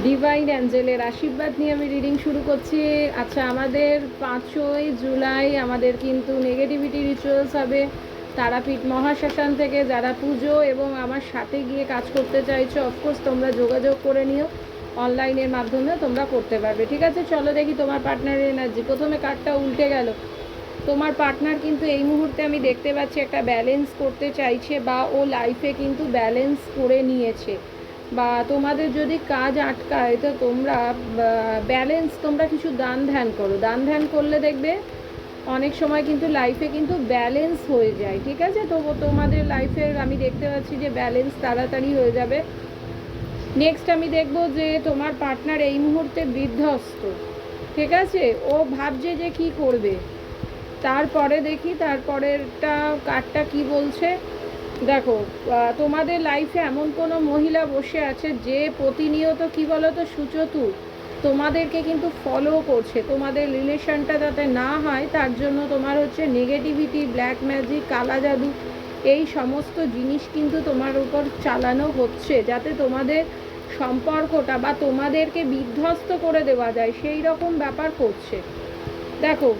Divine অ্যাঞ্জেলের আশীর্বাদ নিয়ে আমি রিডিং শুরু করছি। আচ্ছা, আমাদের 5ই জুলাই আমাদের কিন্তু নেগেটিভিটি রিচুয়ালস হবে তারাপীঠ মহাশ্মশান থেকে। যারা পুজো এবং আমার সাথে গিয়ে কাজ করতে চাইছো, অফকোর্স তোমরা যোগাযোগ করে নিও, অনলাইনের মাধ্যমে তোমরা করতে পারবে। ঠিক আছে, চলো দেখি তোমার পার্টনারের এনার্জি। প্রথমে কার্ডটা উল্টে গেল। তোমার পার্টনার কিন্তু এই মুহূর্তে আমি দেখতে পাচ্ছি একটা ব্যালেন্স করতে চাইছে, বা ও লাইফে কিন্তু ব্যালেন্স করে নিয়েছে। বা তোমাদের যদি কাজ আটকায় তো তোমরা ব্যালেন্স, তোমরা কিছু দান ধ্যান করো। দান ধ্যান করলে দেখবে অনেক সময় কিন্তু লাইফে কিন্তু ব্যালেন্স হয়ে যায়। ঠিক আছে, তো তোমাদের লাইফের আমি দেখতে পাচ্ছি যে ব্যালেন্স তাড়াতাড়ি হয়ে যাবে। নেক্সট আমি দেখব যে তোমার পার্টনার এই মুহূর্তে বিধ্বস্ত। ঠিক আছে, ও ভাবছে যে কি করবে। তারপরে দেখি তারপরেরটা কার্ডটা কি বলছে। দেখো, তোমাদের লাইফে এমন কোনো মহিলা বসে আছে যে প্রতিনিয়ত কি বলো তো সুচতুর, তোমাদেরকে কিন্তু ফলো করছে। তোমাদের রিলেশনটা যাতে না হয় তার জন্য তোমার হচ্ছে নেগেটিভিটি, ব্ল্যাক ম্যাজিক, কালা জাদু, এই সমস্ত জিনিস কিন্তু তোমার উপর চালানো হচ্ছে, যাতে তোমাদের সম্পর্কটা বা তোমাদেরকে বিধ্বস্ত করে দেওয়া যায়, সেই রকম ব্যাপার করছে। দেখো,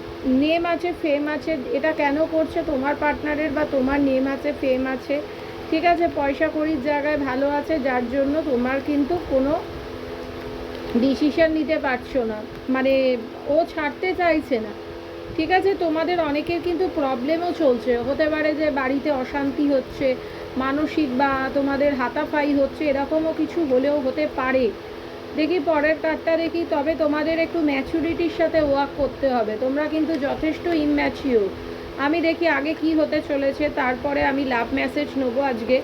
নেম আছে, ফেম আছে। এটা কেন করছে? তোমার পার্টনারের বা তোমার নেম আছে, ফেম আছে, ঠিক আছে, পয়সা কড়ির জায়গায় ভালো আছে, যার জন্য তোমার কিন্তু কোনো ডিসিশন নিতে পারছো না, মানে ও ছাড়তে চাইছে না। ঠিক আছে, তোমাদের অনেকের কিন্তু প্রবলেমও চলছে, হতে পারে যে বাড়িতে অশান্তি হচ্ছে, মানসিক বা তোমাদের হাতাফাই হচ্ছে, এরকমও কিছু হলেও হতে পারে। দেখি পরের কার্ডটা দেখি। তবে তোমাদের একটু ম্যাচুরিটির সাথে ওয়ার্ক করতে হবে, তোমরা কিন্তু যথেষ্ট ইম্যাচিওর। আমি দেখি আগে কি হতে চলেছে, তারপরে আমি লাভ মেসেজ নেবো আজকে।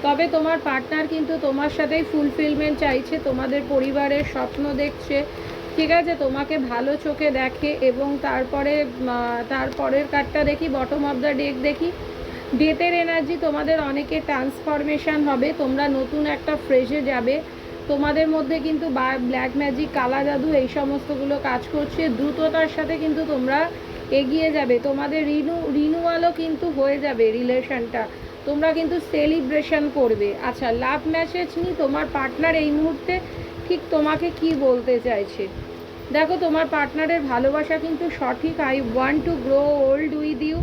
তবে তোমার পার্টনার কিন্তু তোমার সাথেই ফুলফিলমেন্ট চাইছে, তোমাদের পরিবারের স্বপ্ন দেখছে। ঠিক আছে, তোমাকে ভালো চোখে দেখে। এবং তারপরের কার্ডটা দেখি, বটম অফ দ্য ডেক দেখি। ডেথের এনার্জি, তোমাদের অনেকের ট্রান্সফরমেশান হবে, তোমরা নতুন একটা ফ্রেজে যাবে। তোমাদের মধ্যে কিন্তু ব্ল্যাক ম্যাজিক, কালা জাদু, এই সমস্তগুলো কাজ করছে। দ্রুততার সাথে কিন্তু তোমরা এগিয়ে যাবে, তোমাদের রিনুয়ালও কিন্তু হয়ে যাবে রিলেশনটা, তোমরা কিন্তু সেলিব্রেশন করবে। আচ্ছা, লাভ মেসেজ নিই, তোমার পার্টনার এই মুহূর্তে ঠিক তোমাকে কি বলতে চাইছে। দেখো, তোমার পার্টনারের ভালোবাসা কিন্তু সঠিক। I want to grow old with you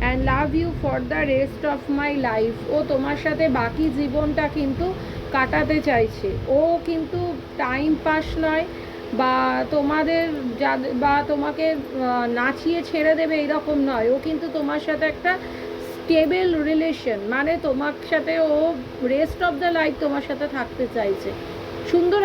and love you for the rest of my life. ও তোমার সাথে বাকি জীবনটা কিন্তু কাটাতে চাইছে। ও কিন্তু টাইম পাস নয়, বা তোমাদের বা তোমাকে নাচিয়ে ছেড়ে দেবে এরকম নয়। ও কিন্তু তোমার সাথে একটা স্টেবল রিলেশন, মানে তোমার সাথে ও রেস্ট অফ দ্য লাইফ তোমার সাথে থাকতে চাইছে। সুন্দর